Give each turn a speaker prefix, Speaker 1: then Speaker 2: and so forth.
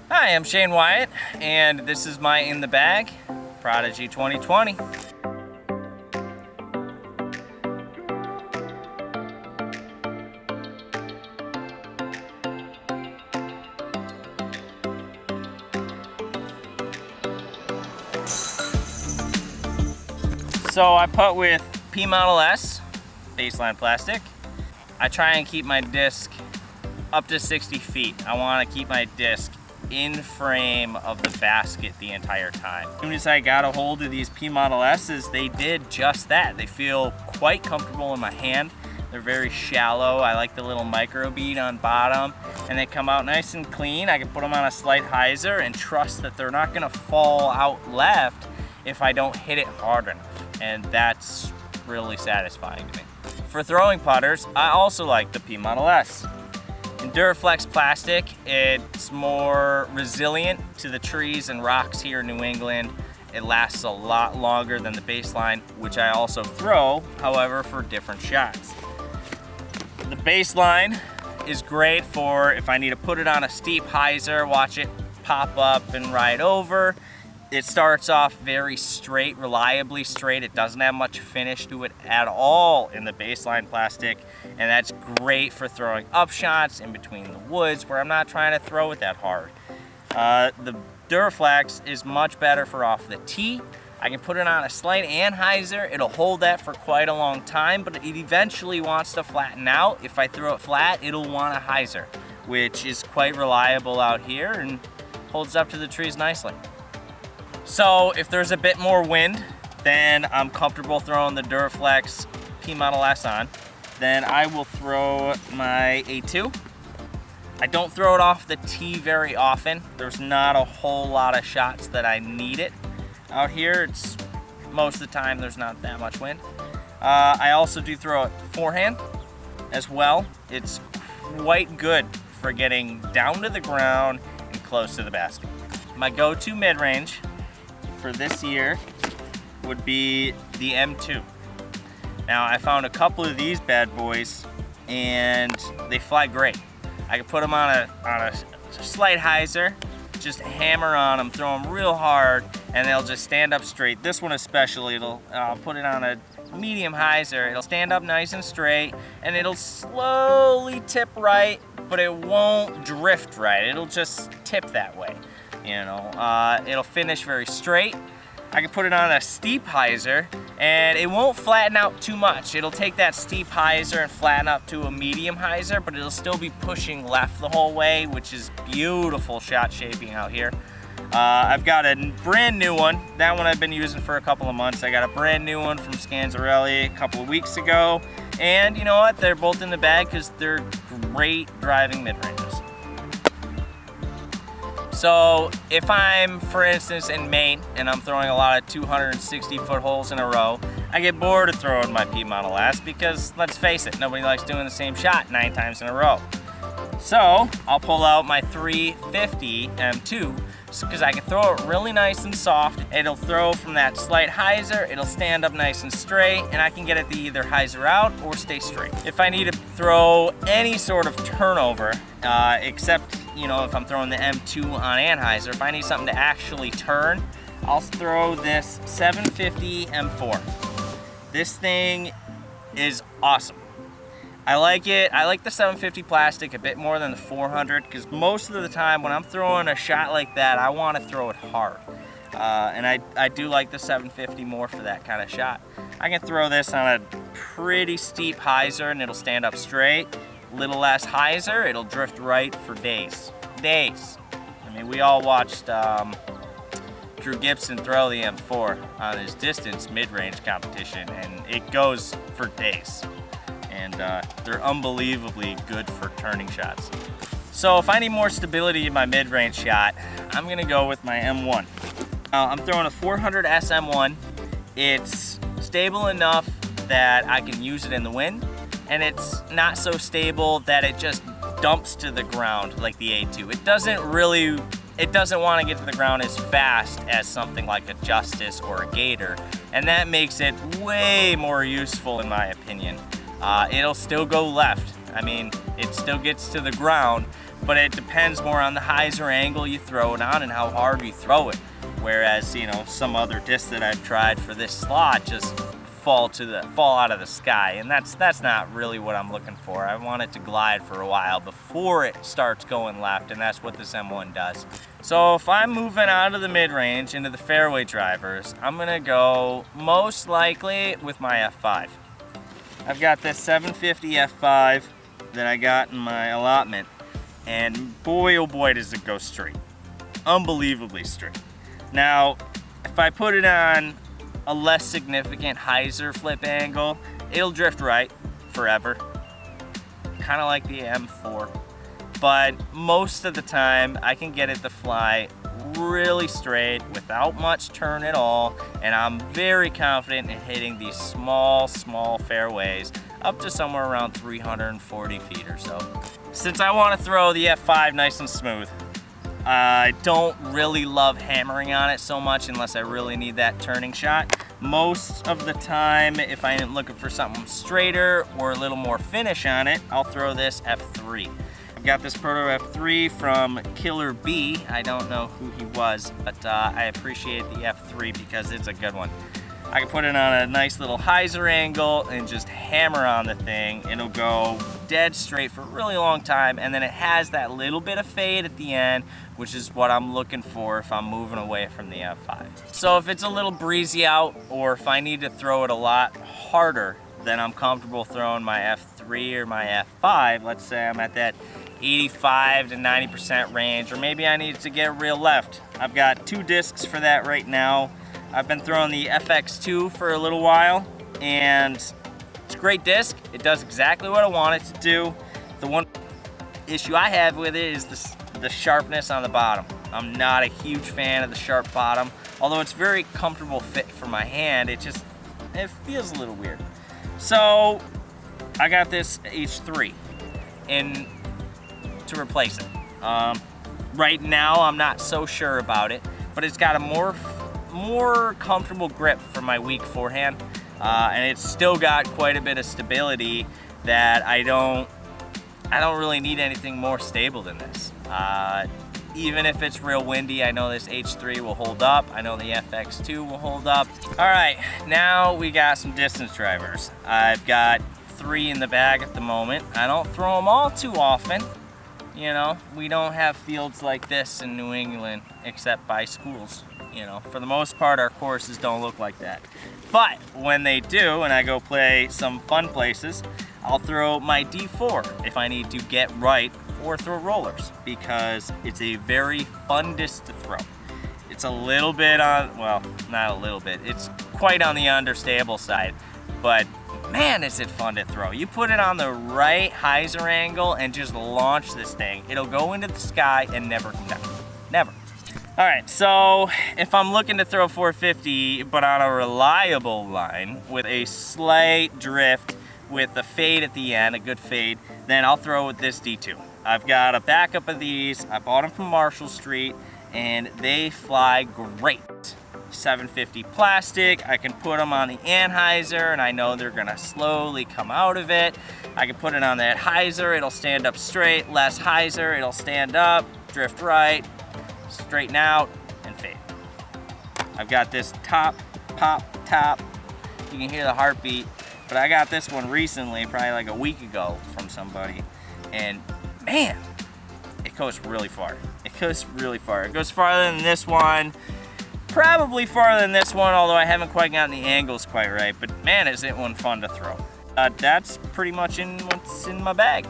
Speaker 1: Hi, I'm Shane Wyatt, and this is my In the Bag Prodigy 2020. So I putt with P Model S baseline plastic. I try and keep my disc up to 60 feet. I want to keep my disc in frame of the basket the entire time. As soon as I got a hold of these P Model S's, they did just that. They feel quite comfortable in my hand. They're very shallow. I like the little micro bead on bottom, and they come out nice and clean. I can put them on a slight hyzer and trust that they're not gonna fall out left if I don't hit it hard enough. And that's really satisfying to me. For throwing putters, I also like the P Model S. In Duraflex plastic, it's more resilient to the trees and rocks here in New England. It lasts a lot longer than the baseline, which I also throw, however, for different shots. The baseline is great for if I need to put it on a steep hyzer, watch it pop up and ride over. It starts off very straight, reliably straight. It doesn't have much finish to it at all in the baseline plastic, and that's great for throwing up shots in between the woods where I'm not trying to throw it that hard. The Duraflex is much better for off the tee. I can put it on a slight and hyzer. It'll hold that for quite a long time, but it eventually wants to flatten out. If I throw it flat, it'll want a hyzer, which is quite reliable out here and holds up to the trees nicely. So if there's a bit more wind, then I'm comfortable throwing the Duraflex P Model S on. Then I will throw my A2. I don't throw it off the tee very often. There's not a whole lot of shots that I need it. Out here, it's most of the time there's not that much wind. I also do throw it forehand as well. It's quite good for getting down to the ground and close to the basket. My go-to mid-range for this year would be the M2. Now I found a couple of these bad boys and they fly great. I can put them on a slight hyzer, just hammer on them, throw them real hard, and they'll just stand up straight. This one especially, I'll put it on a medium hyzer. It'll stand up nice and straight, and it'll slowly tip right, but it won't drift right. It'll just tip that way. You know, it'll finish very straight. I can put it on a steep hyzer and it won't flatten out too much. It'll take that steep hyzer and flatten up to a medium hyzer, but it'll still be pushing left the whole way, which is beautiful shot shaping out here. I've got a brand new one. That one I've been using for a couple of months. I got a brand new one from Scanzarelli a couple of weeks ago. And you know what? They're both in the bag because they're great driving mid-ranges. So if I'm, for instance, in Maine and I'm throwing a lot of 260-foot holes in a row, I get bored of throwing my P Model S because, let's face it, nobody likes doing the same shot 9 times in a row. So I'll pull out my 350 M2 because I can throw it really nice and soft. It'll throw from that slight hyzer, it'll stand up nice and straight, and I can get it to either hyzer out or stay straight. If I need to throw any sort of turnover, except, you know, if I'm throwing the M2 on anhyzer, if I need something to actually turn, I'll throw this 750 M4. This thing is awesome. I like it. I like the 750 plastic a bit more than the 400 because most of the time when I'm throwing a shot like that, I want to throw it hard. And I do like the 750 more for that kind of shot. I can throw this on a pretty steep hyzer and it'll stand up straight. Little less hyzer, it'll drift right for days. Days. I mean, we all watched Drew Gibson throw the M4 on his distance mid-range competition, and it goes for days. And they're unbelievably good for turning shots. So if I need more stability in my mid-range shot, I'm gonna go with my M1. I'm throwing a 400 SM1. It's stable enough that I can use it in the wind, and it's not so stable that it just dumps to the ground like the A2. It doesn't want to get to the ground as fast as something like a Justice or a Gator, and that makes it way more useful in my opinion it'll still go left. I mean, it still gets to the ground, but it depends more on the hyzer angle you throw it on and how hard you throw it. Whereas, you know, some other discs that I've tried for this slot just fall out of the sky, and that's not really what I'm looking for. I want it to glide for a while before it starts going left, and that's what this M1 does. So if I'm moving out of the mid-range into the fairway drivers, I'm gonna go most likely with my F5. I've got this 750 F5 that I got in my allotment, and boy oh boy does it go straight. Unbelievably straight. Now, if I put it on a less significant hyzer flip angle, it'll drift right forever, kind of like the M4, but most of the time I can get it to fly really straight without much turn at all, and I'm very confident in hitting these small fairways up to somewhere around 340 feet or so. Since I want to throw the F5 nice and smooth, I don't really love hammering on it so much unless I really need that turning shot. Most of the time, if I am looking for something straighter or a little more finish on it, I'll throw this F3. I've got this Proto F3 from Killer B. I don't know who he was, but I appreciate the F3 because it's a good one. I can put it on a nice little hyzer angle and just hammer on the thing. It'll go dead straight for a really long time, and then it has that little bit of fade at the end, which is what I'm looking for if I'm moving away from the F5. So if it's a little breezy out, or if I need to throw it a lot harder than I'm comfortable throwing my F3 or my F5, let's say I'm at that 85 to 90% range, or maybe I need to get real left. I've got 2 discs for that right now. I've been throwing the FX2 for a little while, and it's a great disc. It does exactly what I want it to do. The one issue I have with it is the sharpness on the bottom. I'm not a huge fan of the sharp bottom, although it's very comfortable fit for my hand. It feels a little weird. So I got this H3 to replace it. Right now I'm not so sure about it, but it's got a more comfortable grip for my weak forehand, and it's still got quite a bit of stability that I don't really need anything more stable than this. Even if it's real windy, I know this H3 will hold up. I know the FX2 will hold up. All right, now we got some distance drivers. I've got 3 in the bag at the moment. I don't throw them all too often. You know, we don't have fields like this in New England except by schools. You know, for the most part, our courses don't look like that. But when they do, and I go play some fun places, I'll throw my D4 if I need to get right, or throw rollers, because it's a very fun disc to throw. It's a little bit on, well, not a little bit, it's quite on the understable side, but man, is it fun to throw. You put it on the right hyzer angle and just launch this thing. It'll go into the sky and never come down. Never. All right, so if I'm looking to throw 450, but on a reliable line with a slight drift with a fade at the end, a good fade, then I'll throw with this D2. I've got a backup of these. I bought them from Marshall Street, and they fly great. 750 plastic. I can put them on the anhyzer, and I know they're gonna slowly come out of it. I can put it on that hyzer, it'll stand up straight. Less hyzer, it'll stand up, drift right, straighten out, and fade. I've got this top, pop, top. You can hear the heartbeat, but I got this one recently, probably like a week ago from somebody, and man, it goes really far. It goes really far. It goes farther than this one, probably farther than this one, although I haven't quite gotten the angles quite right, but man, is it one fun to throw. That's pretty much what's in my bag.